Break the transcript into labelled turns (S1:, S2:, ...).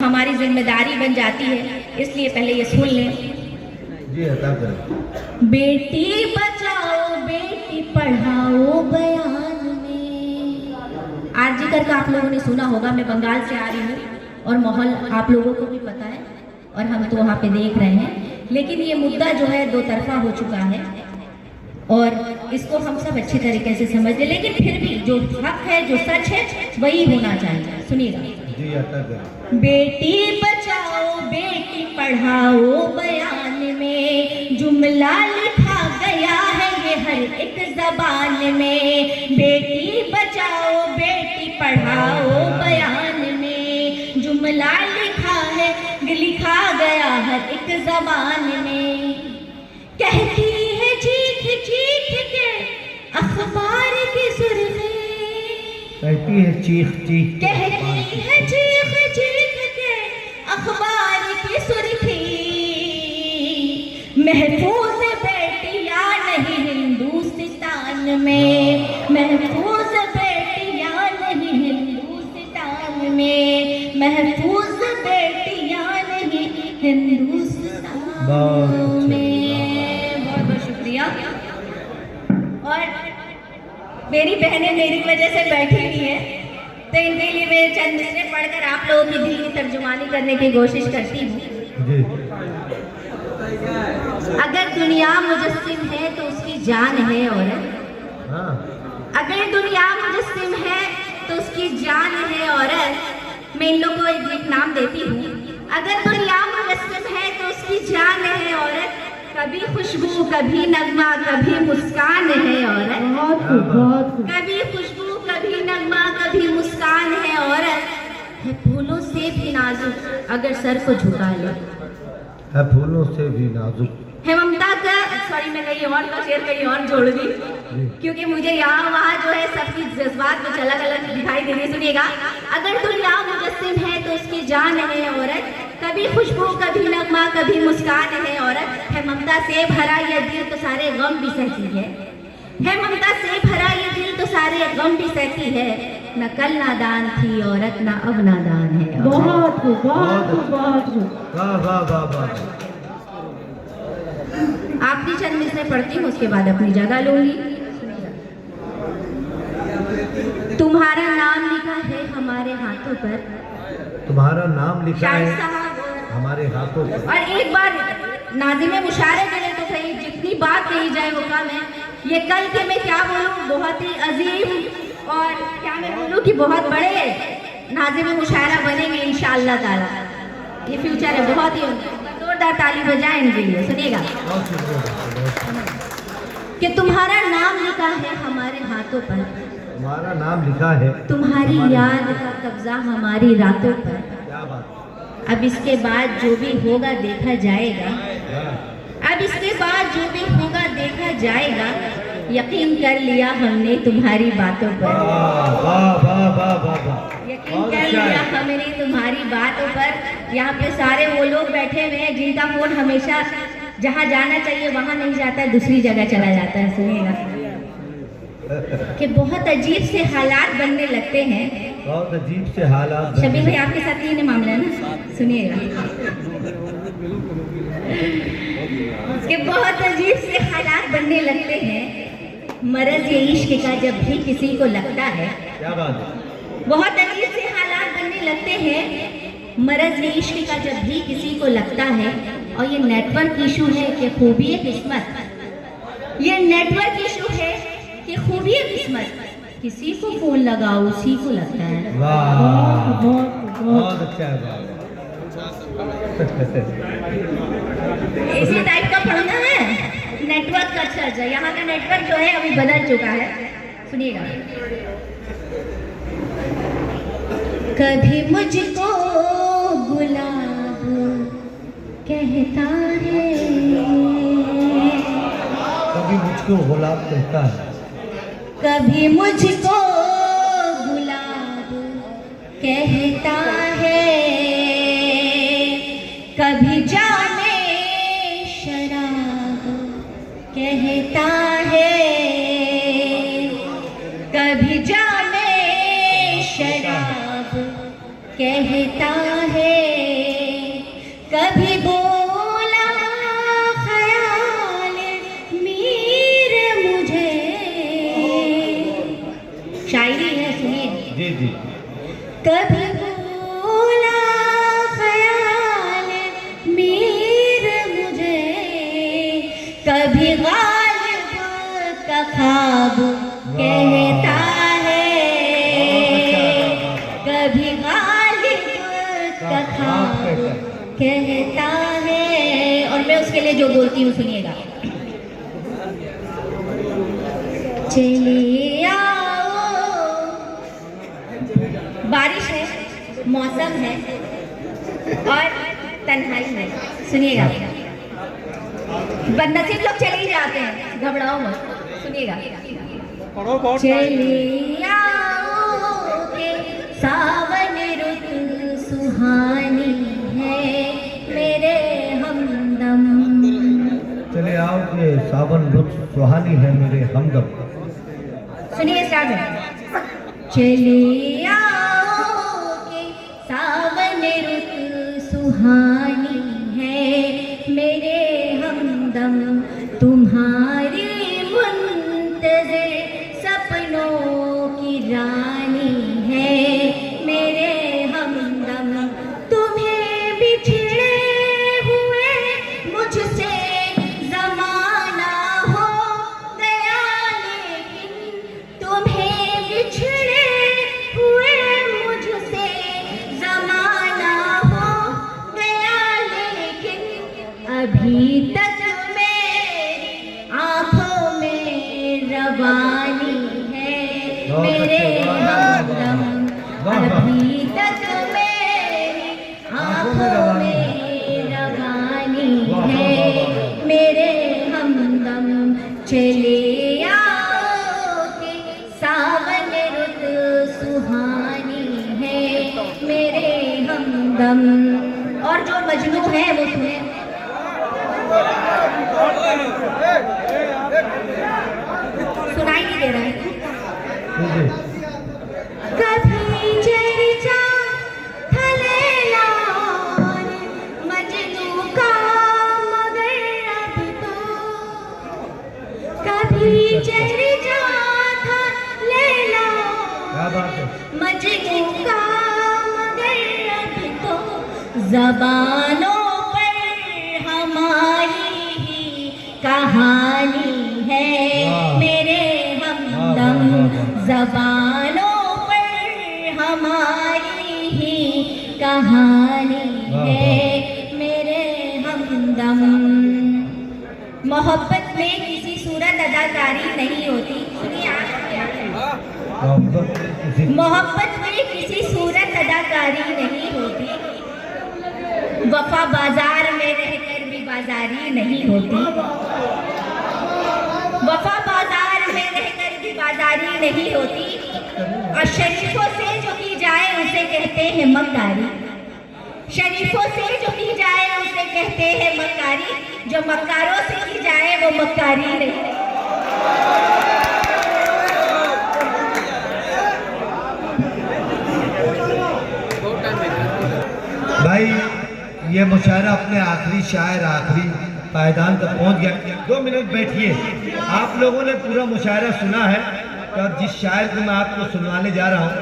S1: हमारी जिम्मेदारी बन जाती है, इसलिए पहले ये सुन लें।
S2: जी अता करें।
S1: बेटी बचाओ बेटी पढ़ाओ बयान में। आरजी कर का आप लोगों ने सुना होगा, मैं बंगाल से आ रही हूँ और माहौल आप लोगों को भी पता है और हम तो वहाँ पे देख रहे हैं, लेकिन ये मुद्दा जो है दो तरफा हो चुका है और इसको हम सब अच्छी तरीके से समझ लें, लेकिन फिर भी जो हक है जो सच है वही होना चाहिए। सुनिएगा।
S2: जी अता करें।
S1: बेटी बचाओ बेटी पढ़ाओ बयान में जुमला लिखा गया है ये हर एक जबान में। बेटी बचाओ बेटी पढ़ाओ बयान में जुमला लिखा गया हर एक जबान में। कहती है चीख चीख के अखबार की सुर्खी,
S2: कहती है चीख चीख,
S1: कहती है चीख चीख के अखबार की सुर्खी। महफूज बेटियां नहीं हिंदुस्तान में, महफूज बेटियां नहीं हिंदुस्तान में, महफूज बेटियां नहीं हिंदुस्तान में। बहुत बहुत शुक्रिया। और मेरी बहनें मेरी वजह से बैठी हुई हैं, तो इनके लिए मैं चंद मिसरे पढ़कर आप लोगों की दिल की तर्जुमानी करने की कोशिश करती हूँ। अगर दुनिया मुजस्सिम है तो उसकी जान है औरत।
S2: हाँ।
S1: अगर दुनिया मुजस्सिम है तो उसकी जान है औरत। मैं इन लोगों को एक नाम देती हूँ। अगर दुनिया मुजस्सिम है तो उसकी जान है औरत। कभी खुशबू कभी नगमा कभी मुस्कान है औरत। कभी खुशबू कभी नगमा कभी मुस्कान है औरत। है फूलों से भी नाजुक अगर सर को झुका ले,
S2: है फूलों से भी नाजुक।
S1: है ममता का, सॉरी मैं कहीं और का शेर कहीं और जोड़ दी क्योंकि मुझे यहाँ वहाँ जो है सबकी जज्बात कुछ अलग अलग दिखाई दे रही। सुनिएगा। अगर दुनिया मुजस्सिम है तो उसकी जान है औरत। कभी खुशबू कभी नगमा कभी मुस्कान है औरत। है ममता से भरा ये दिल तो सारे गम भी सहती है ममता से भरा ये दिल तो सारे गम भी सहती है। न कल नादान थी औरत न अब नादान है।
S3: बहुत बहुत बहुत
S2: वाह वाह वाह वाह।
S1: आखिरी चंद मिसरे पढ़ती हूँ, उसके बाद अपनी जगह लूंगी। तुम्हारा नाम लिखा है हमारे हाथों पर,
S2: तुम्हारा नाम लिखा
S1: शायर
S2: है
S1: साहब
S2: हमारे हाथों पर।
S1: और एक बार नाज़िम मुशारे के तो सही, जितनी बात कही जाए वो कम है। ये कल के मैं क्या बोलूँ, बहुत ही अजीम और क्या मैं बोलूँ कि बहुत बड़े नाज़िम मुशायरा बनेंगे इंशाअल्लाह ताला। ये फ्यूचर है, बहुत ही जोरदार ताली बजाएं इनके लिए। सुनिएगा कि तुम्हारा नाम लिखा है हमारे हाथों पर,
S2: तुम्हारा नाम लिखा है
S1: तुम्हारी याद का कब्जा हमारी रातों पर।
S2: क्या बात।
S1: अब इसके बाद जो भी होगा देखा जाएगा, अब इसके बाद जो भी होगा देखा जाएगा। यकीन कर लिया हमने तुम्हारी बातों पर,
S2: वाह वाह वाह वाह वाह।
S1: यकीन कर लिया हमने तुम्हारी बातों पर। यहाँ पे सारे वो लोग बैठे हुए हैं जिनका फोन हमेशा जहाँ जाना चाहिए वहाँ नहीं जाता, दूसरी जगह चला जाता है। सुनिएगा कि बहुत अजीब से हालात बनने लगते हैं।
S2: बहुत अजीब से हालात।
S1: शबीर भाई आपके साथ ये मामला है ना, सुनिएगा कि बहुत अजीब से हालात बनने लगते हैं। मरज ये इश्क का जब भी किसी को लगता है।
S2: क्या बात है।
S1: बहुत अजीब से हालात बनने लगते हैं। मरज ये इश्क का जब भी किसी को लगता है। और ये नेटवर्क इशू है कि खूबी किस्मत, ये नेटवर्क इशू है कि खूबी किस्मत। किसी को फोन लगाओ उसी को लगता है।
S2: वाह बहुत अच्छा है।
S1: इसी टाइप का पढ़ना है नेटवर्क का। अच्छा यहाँ का नेटवर्क जो है अभी बदल चुका है। सुनिएगा। कभी मुझको गुलाब कहता है,
S2: कभी मुझको गुलाब कहता है,
S1: कभी मुझको गुलाब कहता है। कभी जाने शराब कहता है, कभी जाने शराब कहता है। कभी बोला ख्याल मीर मुझे, शायरी है सुनिए।
S2: जी जी।
S1: कभी बोला ख्याल मीर मुझे, कभी गालिब का ख्वाब कहता है, कभी गालिब का ख्वाब कहता है। और मैं उसके लिए जो बोलती हूँ सुनिएगा। चले आओ, बारिश है, मौसम है और तन्हाई है। सुनिएगा, बदनसीब लोग चले ही जाते हैं, घबराओ मत, सुनिएगा। चले आओ के सावन रुत सुहानी है मेरे हमदम।
S2: चले आओ के सावन रुत सुहानी है मेरे हमदम।
S1: सुनिए स्टार्ट। चले आओ के सावन रुत सुहानी है मेरे हमदम, तुम्हारी मुंतज़िर सपनों की रानी है मेरे हमदम। तुम्हें बिछड़े हुए मुझसे ज़माना हो गया, लेकिन तुम्हें बिछड़े हुए मुझसे ज़माना हो गया, लेकिन अभी तक मेरी आँखों में रवानी है मेरे हमदम। अभी तक मेरी आँखों में रवानी है मेरे हमदम। चले आओ के सावन रुत सुहानी है मेरे हमदम। और जो मजनू है वो सुने। सुनाई नहीं दे रहा है। कभी चर्चा था लैला और मजनू का, मगर अब तो कभी चर्चा था लैला
S2: क्या बात है।
S1: मजनू का, मगर अब तो ज़बानों पर हमारी ही कहानी है मेरे हमदम। ज़बानों पर हमारी ही कहानी है मेरे हमदम। मोहब्बत में किसी सूरत अदाकारी नहीं होती। सुनिए, मोहब्बत में किसी सूरत अदाकारी नहीं होती। वफा बाजार में रहकर भी बाजारी नहीं होती। वफा बाजार में रहकर भी बाजारी नहीं होती। और शरीफों से जो की जाए उसे कहते हैं मक्कारी। शरीफों से जो की जाए उसे कहते हैं मक्कारी। जो मक्कारों से की जाए वो मक्कारी नहीं।
S2: भाई ये मुशायरा अपने आखिरी शायर आखिरी पायदान तक पहुंच गया। 2 मिनट बैठिए। आप लोगों ने पूरा मुशायरा सुना है, तो अब जिस शायर को मैं आपको सुनवाने जा रहा हूँ